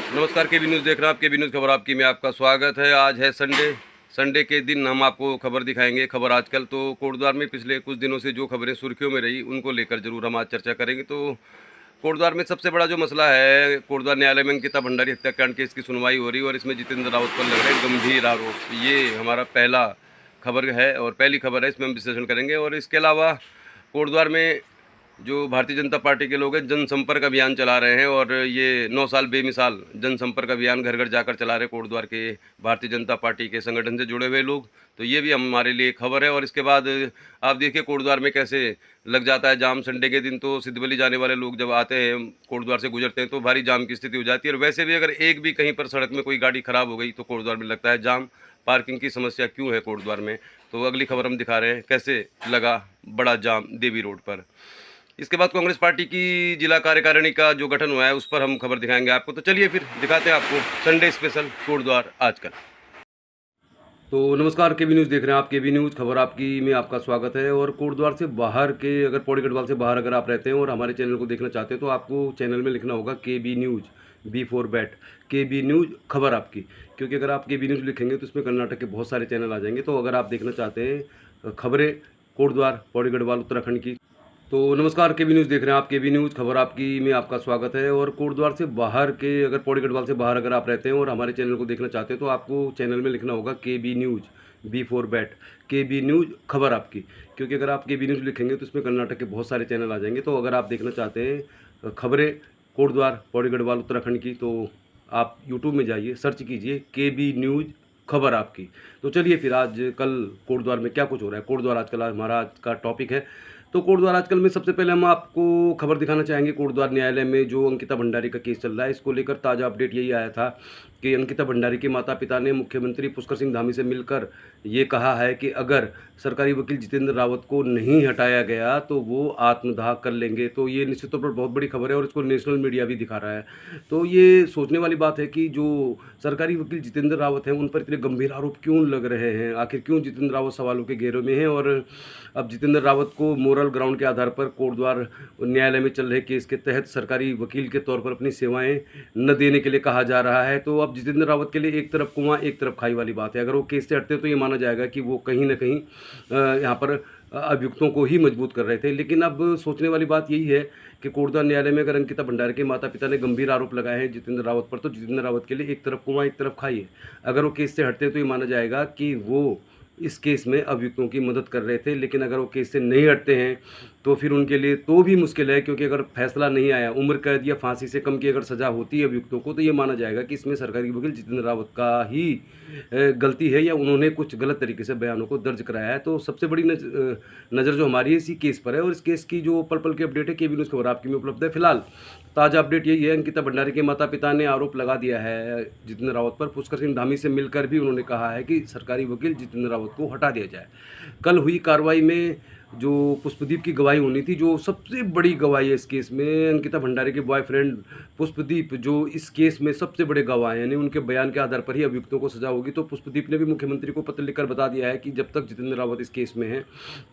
नमस्कार, केबी न्यूज़ देख रहे हैं आप। केबी न्यूज़ खबर आपकी में आपका स्वागत है। आज है संडे के दिन हम आपको खबर दिखाएंगे। खबर आजकल तो कोटद्वार में पिछले कुछ दिनों से जो खबरें सुर्खियों में रही उनको लेकर जरूर हम आज चर्चा करेंगे। तो कोटद्वार में सबसे बड़ा जो मसला है, कोटद्वार न्यायालय में अंकिता भंडारी हत्याकांड केस की सुनवाई हो रही है और इसमें जितेंद्र रावत पर लग रहे हैं गंभीर आरोप। ये हमारा पहला खबर है और पहली खबर है, इसमें हम विश्लेषण करेंगे। और इसके अलावा कोटद्वार में जो भारतीय जनता पार्टी के लोग हैं जनसंपर्क अभियान चला रहे हैं और ये 9 साल बेमिसाल जनसंपर्क अभियान घर घर जाकर चला रहे कोटद्वार के भारतीय जनता पार्टी के संगठन से जुड़े हुए लोग। तो ये भी हमारे लिए खबर है। और इसके बाद आप देखिए कोटद्वार में कैसे लग जाता है जाम। संडे के दिन तो सिद्धबली जाने वाले लोग जब आते हैं कोटद्वार से गुजरते हैं तो भारी जाम की स्थिति हो जाती है। और वैसे भी अगर एक भी कहीं पर सड़क में कोई गाड़ी खराब हो गई तो कोटद्वार में लगता है जाम। पार्किंग की समस्या क्यों है कोटद्वार में, तो अगली खबर हम दिखा रहे हैं कैसे लगा बड़ा जाम देवी रोड पर। इसके बाद कांग्रेस पार्टी की जिला कार्यकारिणी का जो गठन हुआ है उस पर हम खबर दिखाएंगे आपको। तो चलिए फिर दिखाते हैं आपको संडे स्पेशल कोटद्वार आजकल। तो नमस्कार, केबी न्यूज़ देख रहे हैं आप। केबी न्यूज़ खबर आपकी में आपका स्वागत है। और कोटद्वार से बाहर के, अगर पौड़ी गढ़वाल से बाहर अगर आप रहते हैं और हमारे चैनल को देखना चाहते हैं तो आपको चैनल में लिखना होगा KB news, B for bat, KB news खबर आपकी। क्योंकि अगर आप केबी न्यूज़ लिखेंगे तो इसमें कर्नाटक के बहुत सारे चैनल आ जाएंगे। तो अगर आप देखना चाहते हैं खबरें कोटद्वार पौड़ी गढ़वाल उत्तराखंड की, तो नमस्कार, केबी न्यूज़ देख रहे हैं आप। केबी न्यूज़ खबर आपकी में आपका स्वागत है। और कोटद्वार से बाहर के, अगर पौड़ी गढ़वाल से बाहर अगर आप रहते हैं और हमारे चैनल को देखना चाहते हैं तो आपको चैनल में लिखना होगा KB news, B for bat, KB news खबर आपकी। क्योंकि अगर आप केबी न्यूज़ लिखेंगे तो इसमें कर्नाटक के बहुत सारे चैनल आ जाएंगे। तो अगर आप देखना चाहते हैं खबरें कोटद्वार पौड़ी गढ़वाल उत्तराखंड की तो आप यूट्यूब में जाइए, सर्च कीजिए केबी न्यूज़ खबर आपकी। तो चलिए फिर आज कल कोटद्वार में क्या कुछ हो रहा है। कोटद्वार आजकल हमारा आज का टॉपिक है। तो कोटद्वार आजकल में सबसे पहले हम आपको खबर दिखाना चाहेंगे कोटद्वार न्यायालय में जो अंकिता भंडारी का केस चल रहा है। इसको लेकर ताज़ा अपडेट यही आया था कि अंकिता भंडारी के माता पिता ने मुख्यमंत्री पुष्कर सिंह धामी से मिलकर ये कहा है कि अगर सरकारी वकील जितेंद्र रावत को नहीं हटाया गया तो वो आत्मदाह कर लेंगे। तो ये निश्चित तौर पर बहुत बड़ी खबर है और इसको नेशनल मीडिया भी दिखा रहा है। तो ये सोचने वाली बात है कि जो सरकारी वकील जितेंद्र रावत हैं उन पर इतने गंभीर आरोप क्यों लग रहे हैं, आखिर क्यों जितेंद्र रावत सवालों के घेरे में हैं। और अब जितेंद्र रावत को मोरल ग्राउंड के आधार पर कोटद्वार न्यायालय में चल रहे केस के तहत सरकारी वकील के तौर पर अपनी सेवाएं न देने के लिए कहा जा रहा है। तो अब जितेंद्र रावत के लिए एक तरफ कुआं एक तरफ खाई वाली बात है। अगर वो केस से हटते तो ये माना जाएगा कि वो कहीं ना कहीं यहाँ पर अभियुक्तों को ही मजबूत कर रहे थे। लेकिन अब सोचने वाली बात यही है कि कोटद्वार न्यायालय में अगर अंकिता भंडारी के माता पिता ने गंभीर आरोप लगाए हैं जितेंद्र रावत पर, तो जितेंद्र रावत के लिए एक तरफ कुआं एक तरफ खाई है। अगर वो केस से हटते हैं तो ये माना जाएगा कि वो इस केस में अभियुक्तों की मदद कर रहे थे। लेकिन अगर वो केस से नहीं हटते हैं तो फिर उनके लिए तो भी मुश्किल है, क्योंकि अगर फैसला नहीं आया, उम्र कैद या फांसी से कम की अगर सज़ा होती है अभियुक्तों को, तो ये माना जाएगा कि इसमें सरकारी वकील जितेंद्र रावत का ही गलती है या उन्होंने कुछ गलत तरीके से बयानों को दर्ज कराया है। तो सबसे बड़ी नज़र जो हमारी है इसी केस पर है। और इस केस की जो पल पल की अपडेट है केबी न्यूज़ खबर आपकी में उपलब्ध है। फिलहाल ताज़ा अपडेट यही है, अंकिता भंडारी के माता पिता ने आरोप लगा दिया है जितेंद्र रावत पर। पुष्कर सिंह धामी से मिलकर भी उन्होंने कहा है कि सरकारी वकील जितेंद्र रावत को हटा दिया जाए। कल हुई कार्रवाई में जो पुष्पदीप की गवाही होनी थी, जो सबसे बड़ी गवाही है इस केस में, अंकिता भंडारी के बॉयफ्रेंड पुष्पदीप जो इस केस में सबसे बड़े गवाह हैं, यानी उनके बयान के आधार पर ही अभियुक्तों को सजा होगी। तो पुष्पदीप ने भी मुख्यमंत्री को पत्र लिखकर बता दिया है कि जब तक जितेंद्र रावत इस केस में है,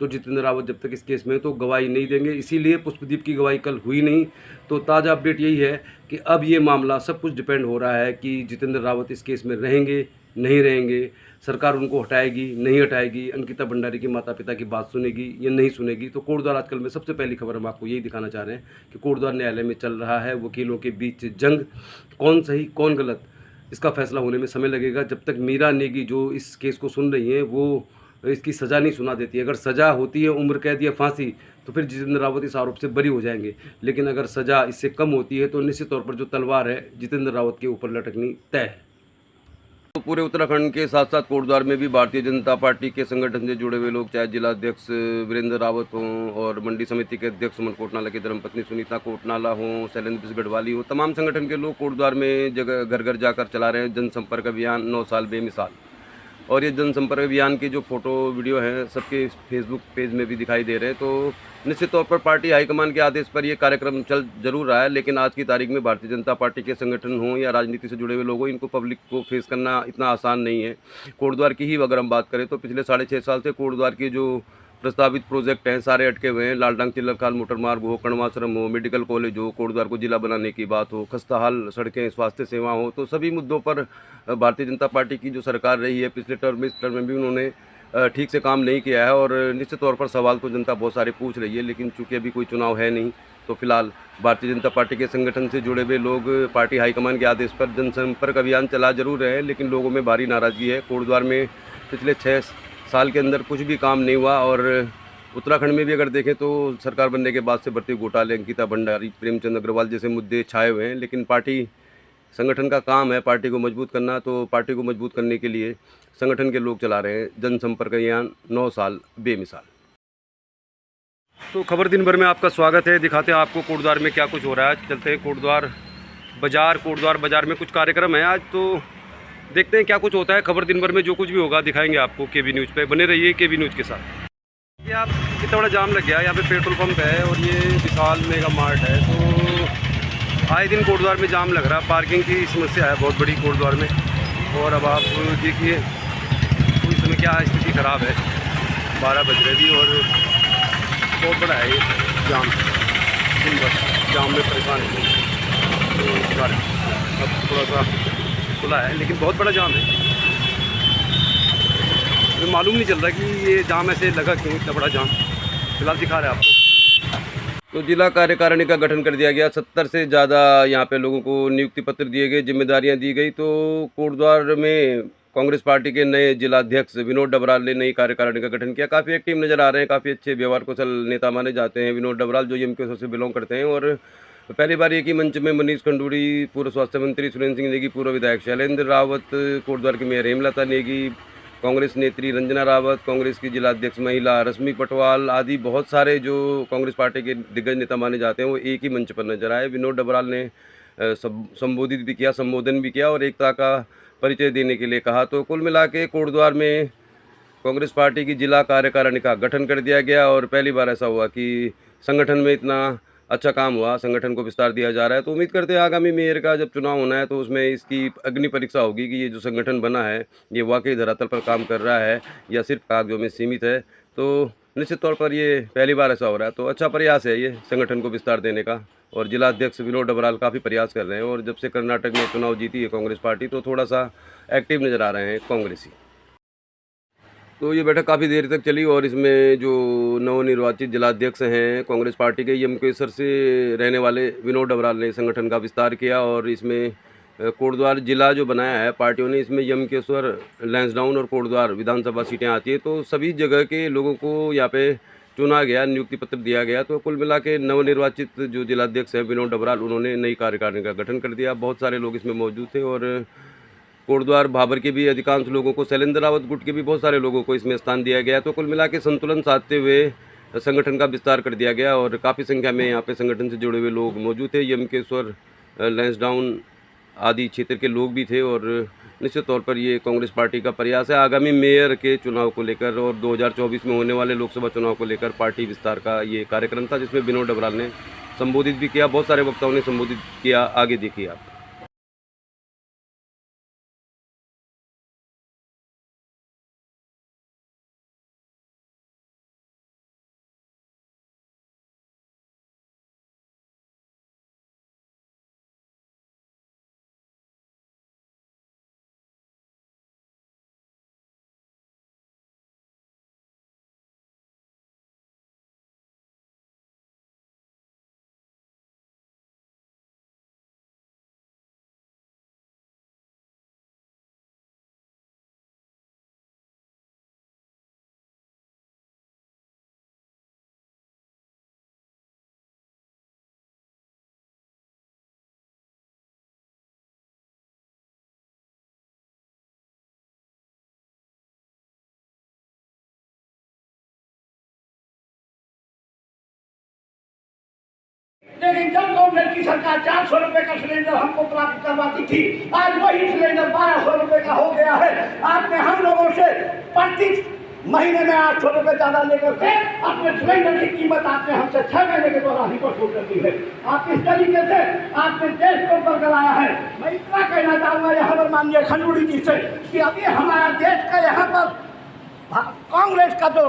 तो जितेंद्र रावत जब तक इस केस में है तो गवाही नहीं देंगे। इसीलिए पुष्पदीप की गवाही कल हुई नहीं। तो ताज़ा अपडेट यही है कि अब ये मामला सब कुछ डिपेंड हो रहा है कि जितेंद्र रावत इस केस में रहेंगे नहीं रहेंगे, सरकार उनको हटाएगी नहीं हटाएगी, अंकिता भंडारी के माता पिता की बात सुनेगी या नहीं सुनेगी। तो कोटद्वार आजकल में सबसे पहली खबर हम आपको यही दिखाना चाह रहे हैं कि कोटद्वार न्यायालय में चल रहा है वकीलों के बीच जंग। कौन सही कौन गलत, इसका फैसला होने में समय लगेगा। जब तक मीरा नेगी जो इस केस को सुन रही हैं वो इसकी सज़ा नहीं सुना देती। अगर सज़ा होती है उम्र कैद या फांसी तो फिर जितेंद्र रावत इस आरोप से बरी हो जाएंगे। लेकिन अगर सज़ा इससे कम होती है तो निश्चित तौर पर जो तलवार है जितेंद्र रावत के ऊपर लटकनी तय है। तो पूरे उत्तराखंड के साथ साथ कोटद्वार में भी भारतीय जनता पार्टी के संगठन से जुड़े हुए लोग, चाहे जिलाध्यक्ष वीरेंद्र रावत हों और मंडी समिति के अध्यक्ष सुमन कोटनाला की धर्मपत्नी सुनीता कोटनाला हों, शैलेंद्र गढ़वाली हो, तमाम संगठन के लोग कोटद्वार में जगह घर घर जाकर चला रहे हैं जनसंपर्क अभियान 9 साल बेमिसाल। और ये जनसंपर्क अभियान की जो फोटो वीडियो हैं सबके फेसबुक पेज में भी दिखाई दे रहे हैं। तो निश्चित तौर पर पार्टी हाईकमान के आदेश पर ये कार्यक्रम चल जरूर रहा है। लेकिन आज की तारीख में भारतीय जनता पार्टी के संगठन हों या राजनीति से जुड़े हुए लोग हों, इनको पब्लिक को फेस करना इतना आसान नहीं है। कोटद्वार की ही अगर हम बात करें तो पिछले 6.5 साल से कोटद्वार की जो प्रस्तावित प्रोजेक्ट हैं सारे अटके हुए हैं। लालडांग चिल्लरखाल मोटर मार्ग हो, कण्वाश्रम हो, मेडिकल कॉलेज हो, कोटद्वार को जिला बनाने की बात हो, खस्ता हाल सड़कें, स्वास्थ्य सेवा हो, तो सभी मुद्दों पर भारतीय जनता पार्टी की जो सरकार रही है पिछले टर्म में, इस टर्म में भी उन्होंने ठीक से काम नहीं किया है। और निश्चित तौर पर सवाल तो जनता बहुत सारे पूछ रही है, लेकिन चूंकि अभी कोई चुनाव है नहीं, तो फिलहाल भारतीय जनता पार्टी के संगठन से जुड़े हुए लोग पार्टी हाईकमान के आदेश पर जनसंपर्क अभियान चला जरूर रहे हैं, लेकिन लोगों में भारी नाराज़गी है। कोटद्वार में पिछले 6 साल के अंदर कुछ भी काम नहीं हुआ। और उत्तराखंड में भी अगर देखें तो सरकार बनने के बाद से बढ़ते घोटाले, अंकिता भंडारी, प्रेमचंद अग्रवाल जैसे मुद्दे छाए हुए हैं। लेकिन पार्टी संगठन का काम है पार्टी को मजबूत करना, तो पार्टी को मजबूत करने के लिए संगठन के लोग चला रहे हैं जनसंपर्क अभियान 9 साल बेमिसाल। तो खबर दिन भर में आपका स्वागत है। दिखाते हैं आपको कोटद्वार में क्या कुछ हो रहा है। चलते हैं कोटद्वार बाजार में कुछ कार्यक्रम है आज, तो देखते हैं क्या कुछ होता है। खबर दिन भर में जो कुछ भी होगा दिखाएंगे आपको केबी न्यूज़ पे। बने रहिए केबी न्यूज़ के साथ। ये आप कितना बड़ा जाम लग गया है। यहाँ पे पेट्रोल पंप है और ये विशाल मेगा मार्ट है, तो आए दिन कोटद्वार में जाम लग रहा है। पार्किंग की समस्या है बहुत बड़ी कोटद्वार में। और अब आप देखिए तो इस समय क्या स्थिति ख़राब है। 12 बज रहे भी और बहुत बड़ा है ये जाम। दिन भर जाम में परेशान है तो अब थोड़ा सा खुला है, लेकिन बहुत बड़ा जाम है। तो मालूम नहीं चल रहा कि ये जाम ऐसे लगा क्यों, इतना बड़ा जाम। फिलहाल दिखा रहे हैं आपको। तो जिला कार्यकारिणी का गठन कर दिया गया। 70 से ज़्यादा यहाँ पे लोगों को नियुक्ति पत्र दिए गए, जिम्मेदारियाँ दी गई। तो कोटद्वार में कांग्रेस पार्टी के नए जिलाध्यक्ष विनोद डबराल ने नई कार्यकारिणी का गठन किया। काफ़ी एक्टिव नज़र आ रहे हैं, काफ़ी अच्छे व्यवहार कुशल नेता माने जाते हैं विनोद डबराल, जो एमक्यूएसआर से बिलोंग करते हैं। और पहली बार एक ही मंच में मनीष खंडूरी, पूर्व स्वास्थ्य मंत्री सुरेंद्र सिंह नेगी, पूर्व विधायक शैलेंद्र रावत, कोटद्वार की मेयर हेमलता नेगी, कांग्रेस नेत्री रंजना रावत, कांग्रेस की जिलाध्यक्ष महिला रश्मि पटवाल आदि बहुत सारे जो कांग्रेस पार्टी के दिग्गज नेता माने जाते हैं वो एक ही मंच पर नजर आए। विनोद डबराल ने संबोधित भी किया, संबोधन भी किया और एकता का परिचय देने के लिए कहा। तो कुल मिला के कोटद्वार में कांग्रेस पार्टी की जिला कार्यकारिणी का गठन कर दिया गया और पहली बार ऐसा हुआ कि संगठन में इतना अच्छा काम हुआ, संगठन को विस्तार दिया जा रहा है। तो उम्मीद करते हैं आगामी मेयर का जब चुनाव होना है तो उसमें इसकी अग्नि परीक्षा होगी कि ये जो संगठन बना है ये वाकई धरातल पर काम कर रहा है या सिर्फ कागजों में सीमित है। तो निश्चित तौर पर ये पहली बार ऐसा हो रहा है, तो अच्छा प्रयास है ये संगठन को विस्तार देने का। और जिलाध्यक्ष विनोद डबराल काफ़ी प्रयास कर रहे हैं और जब से कर्नाटक में चुनाव जीती है कांग्रेस पार्टी तो थोड़ा सा एक्टिव नज़र आ रहे हैं कांग्रेसी। तो ये बैठक काफ़ी देर तक चली और इसमें जो नवनिर्वाचित जिलाध्यक्ष हैं कांग्रेस पार्टी के एमक्यूएसआर से रहने वाले विनोद डबराल ने संगठन का विस्तार किया। और इसमें कोटद्वार जिला जो बनाया है पार्टियों ने, इसमें एमक्यूएसआर, लैंसडाउन और कोटद्वार विधानसभा सीटें आती है, तो सभी जगह के लोगों को यहाँ पे चुना गया, नियुक्ति पत्र दिया गया। तो कुल मिला के नवनिर्वाचित जो जिलाध्यक्ष हैं विनोद डबराल, उन्होंने नई कार्यकारिणी का गठन कर दिया। बहुत सारे लोग इसमें मौजूद थे और कोटद्वार भाबर के भी अधिकांश लोगों को, शैलेंद्र रावत गुट के भी बहुत सारे लोगों को इसमें स्थान दिया गया। तो कुल मिला के संतुलन साधते हुए संगठन का विस्तार कर दिया गया और काफ़ी संख्या में यहाँ पे संगठन से जुड़े हुए लोग मौजूद थे। एमक्यूएसआर, लैंसडाउन आदि क्षेत्र के लोग भी थे। और निश्चित तौर पर ये कांग्रेस पार्टी का प्रयास है आगामी मेयर के चुनाव को लेकर और 2024 में होने वाले लोकसभा चुनाव को लेकर पार्टी विस्तार का ये कार्यक्रम था, जिसमें विनोद डबराल ने संबोधित भी किया, बहुत सारे वक्ताओं ने संबोधित किया। आगे देखिए आप। लेकिन जब कांग्रेस की सरकार 400 रुपए का सिलेंडर हमको प्राप्त करवाती थी, आज वही सिलेंडर 1200 रुपए का हो गया है। आपने हम लोगों से प्रति महीने में 800 रुपए ज्यादा लेकर के अपने सिलेंडर की कीमत आपने हमसे 6 महीने के दौरान ही वसूल कर दी है। आप इस तरीके से आपने देश को बरकराया है। मैं इतना कहना चाहूंगा यहाँ पर माननीय खंडूरी जी से कि अभी हमारा देश का यहाँ पर कांग्रेस का जो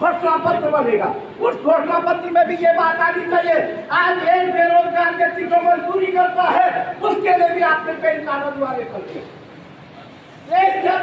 घोषणा पत्र बनेगा। उस घोषणा पत्र में भी ये बात आनी चाहिए, आज एक बेरोजगार व्यक्ति जो मजदूरी करता है उसके लिए भी आपने पैन कार्ड अनिवार्य कर दिया। एक जब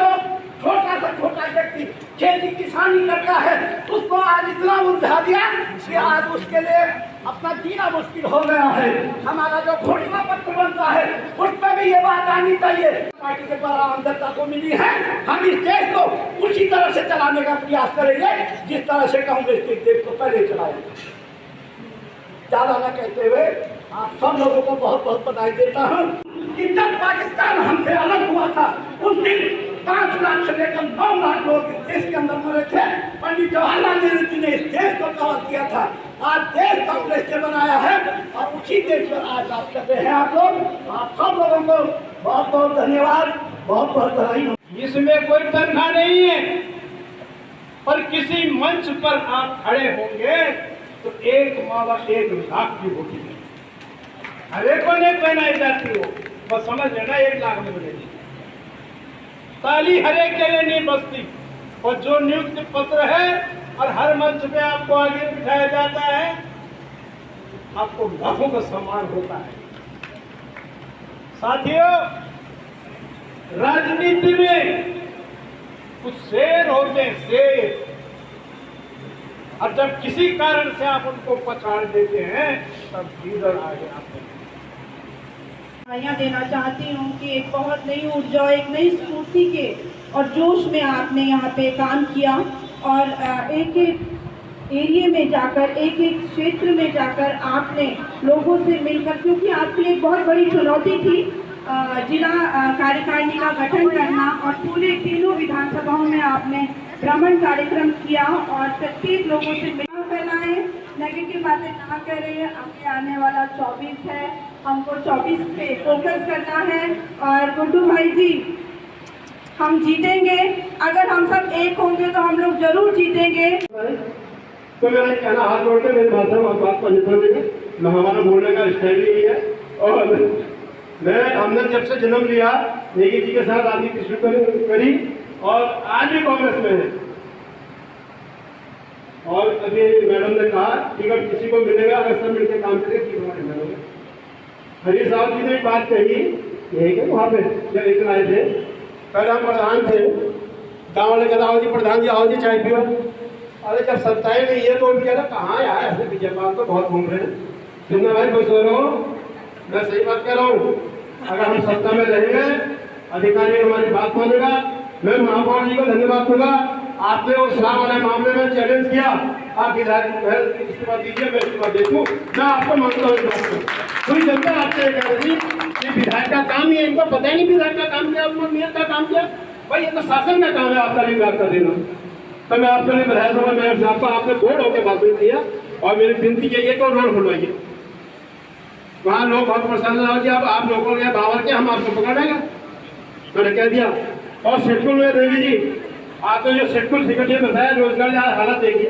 छोटा सा छोटा व्यक्ति खेती किसानी करता है उसको आज इतना उलझा दिया कि आज उसके लिए अपना जीना मुश्किल हो गया है। हमारा जो घोषणा पत्र बनता है उसमें भी ये बात आनी चाहिए। पार्टी के द्वारा आमदता को मिली है, हम इस देश को उसी तरह से चलाने का प्रयास करेंगे जिस तरह से कांग्रेस के देश को पहले चलाया। ज्यादा न कहते हुए आप सब लोगों को बहुत बहुत बधाई देता हूँ कि जब पाकिस्तान हमसे अलग हुआ था उस दिन 5 लाख से लेकर 9 लाख लोग इस देश के अंदर मरे थे। पंडित जवाहरलाल नेहरू जी ने इस देश को कवर किया था। आज देश कांग्रेस ने बनाया है और उसी देश पर आज बात करते हैं आप लोग। आप सब लोगों को बहुत बहुत धन्यवाद, बहुत बहुत बधाई। इसमें कोई तनख्वाह नहीं है, पर किसी मंच पर आप खड़े होंगे तो 1 मावा 1 लाख की होगी। हर एक को नहीं पहनाई जाती हो, बस समझ लेना 1 लाख में मिलेगी। ताली हर एक के लिए नहीं बसती, और जो नियुक्ति पत्र है और हर मंच पे आपको आगे बिठाया जाता है, आपको लाखों का सम्मान होता है। साथियों, राजनीति में कुछ शेर होते हैं, शेर, और जब किसी कारण से आप उनको पछाड़ देते हैं तब गीदड़ आगे आते हैं। देना चाहती हूँ कि एक बहुत नई ऊर्जा, एक नई स्फूर्ति के और जोश में आपने यहाँ पे काम किया और एक एक एरिया में जाकर, एक एक क्षेत्र में जाकर आपने लोगों से मिलकर, क्योंकि आपके लिए एक बहुत बड़ी चुनौती थी जिला कार्यकारिणी का गठन करना, और पूरे तीनों विधानसभाओं में आपने भ्रमण कार्यक्रम किया और प्रत्येक लोगों से मिलना फैलाएं, नेगेटिव बातें ना करें। आगे आने वाला 24 है, हमको 24 पे फोकस करना है। और गुड्डू भाई जी, हम जीतेंगे, अगर हम सब एक होंगे तो हम लोग जरूर जीतेंगे। तो मेरा कहना हाथ जोड़ के मेरी भाषा में बात को निपटा देंगे। हमारा बोलने का स्टाइल यही है। और हमने जब से जन्म लिया नेगी जी के साथ राजनीति शुरू करी और आज भी कांग्रेस में है। और अभी मैडम ने कहा टिकट किसी को मिलेगा अगर सब मिलकर काम करेंगे ठीक हमारे मैडम ने। हरी साहब जी ने एक बात कही, यही कि वहाँ पे जब इतना आए थे, पहले हम प्रधान थे, गाँव वाले कहता आओ जी प्रधान जी, आओ जी चाय पियो। अरे जब सत्ता ही नहीं है तो उनके ना कहाँ यार, ऐसे बीजेपी तो बहुत घूम रहे हैं। सुनना भाई कोई सो रहा हो, मैं सही बात कह रहा हूँ। अगर हम सत्ता में रहेंगे, अधिकारी हमारी बात मानेगा। मैं महापौर जी को धन्यवाद दूंगा, आपने उस राम वाले मामले में चैलेंज किया। आप विधायक इस्तीफा दीजिए, मैं इस्तीफा दे दूँ, मैं आपको मानता हूँ। पूरी जनता आपसे कह रही कि विधायक का काम ही है, इनको पता ही नहीं विधायक का काम क्या, मेयर का काम क्या। भाई ये तो शासन का काम है आपका विभाग कर देना। तो मैं आपके लिए विधायक सभा मेयर साहब को आपने बोर्ड होकर भाषण दिया और मेरी विनती यही है कि रोड खुलवाइए। वहाँ लोग बहुत परेशान रहो जी, अब आप लोगों के बावर के हम आपको पकड़ेंगे, मैंने कह दिया। और शेडकुल में देवी जी, आप तो जो शेडकुल सेक्रेटरी बताया रोजगार हालत देखिए,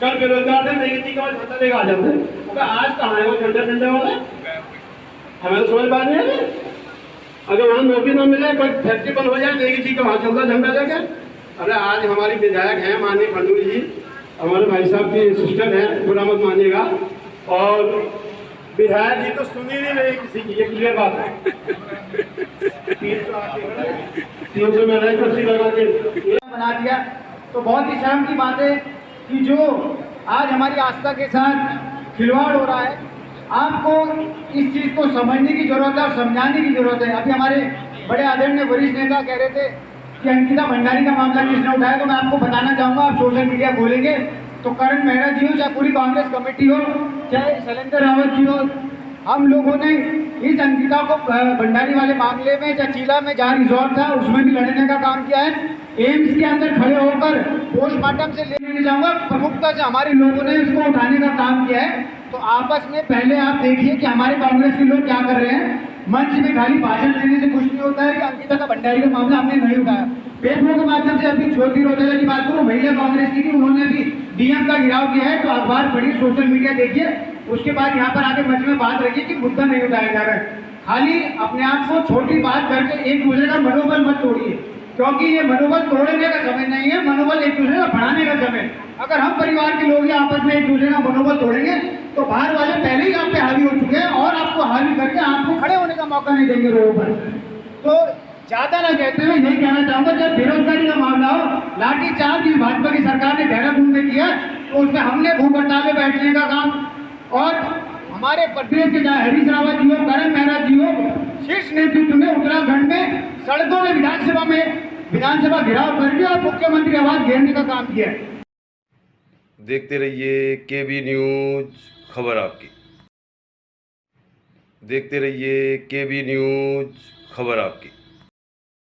कल बेरोजगार थे देवी जी के बाद झंडा लेकर आ जाते हैं। आज कहाँ है वो झंडा झंडे वाले, हमें तो समझ बात नहीं है। अगर वहाँ नौकरी ना मिले, कोई फैक्ट्री बंद हो जाए, देवी जी का वहाँ चलता झंडा लेके। अरे आज हमारी विधायक है माननीय खंडूरी जी, हमारे भाई साहब की सिस्टर है, बुरा मत मानिएगा। और विधायक जी तो सुनी नहीं रही किसी की, ये क्लियर बात है। 300 में रह कुर्सी लगा के बना दिया, तो बहुत ही शर्म की बात है कि जो आज हमारी आस्था के साथ खिलवाड़ हो रहा है। आपको इस चीज़ को समझने की जरूरत है और समझाने की जरूरत है। अभी हमारे बड़े आदरणीय वरिष्ठ नेता कह रहे थे कि अंकिता भंडारी का मामला किसने उठाया, तो मैं आपको बताना चाहूँगा, आप सोशल मीडिया खोलेंगे तो करण मेहरा जी हो, चाहे पूरी कांग्रेस कमेटी हो, चाहे शैलेंद्र रावत जी हो, हम लोगों ने इस अंकिता को भंडारी वाले मामले में, चाहे चीला में जहाँ रिजॉर्ट था उसमें भी लड़ने का काम किया है। एम्स के अंदर खड़े होकर पोस्टमार्टम से लेने जाऊंगा, प्रमुखता से हमारे लोगों ने इसको उठाने का काम किया है। तो आपस में पहले आप देखिए कि हमारे कांग्रेस के लोग क्या कर रहे हैं। मंच में खाली भाषण देने से कुछ नहीं होता है कि अंकिता का भंडारी का मामला हमने नहीं उठाया। फेसबुक के माध्यम से अभी ज्योति रोटेला की बात करो, महिला कांग्रेस की थी, उन्होंने भी डीएम का गिराव किया है। तो अखबार पढ़िए, सोशल मीडिया देखिए, उसके बाद यहाँ पर आके मंच में बात रखिए कि मुद्दा नहीं उठाया जा रहा है। खाली अपने आप को छोटी बात करके एक दूसरे का मनोबल मत तोड़िए। क्योंकि ये मनोबल तोड़ने का समय नहीं है, मनोबल एक दूसरे का बढ़ाने का समय। अगर हम परिवार के लोग या आपस में एक दूसरे का मनोबल तोड़ेंगे तो बाहर वाले पहले ही आप पे हावी हो चुके हैं और आपको हावी करके आपको खड़े होने का मौका नहीं देंगे रोड पर। तो ज्यादा ना कहते हुए यही कहना चाहूंगा, जब बेरोजगारी का मामला हो, लाठीचार्ज इस भाजपा की सरकार ने देहरादून में किया तो उसमें हमने भूख हड़ताल में बैठने का काम, और हमारे प्रदेश के चाहे हरीश रावत जी हो, करण मेहरा जी हो, शीर्ष नेतृत्व में उत्तराखंड में सड़कों में विधानसभा घेराव करके और मुख्यमंत्री आवास घेरने का काम किया है। देखते रहिए केबी न्यूज, खबर आपकी। देखते रहिए केबी न्यूज, खबर आपकी।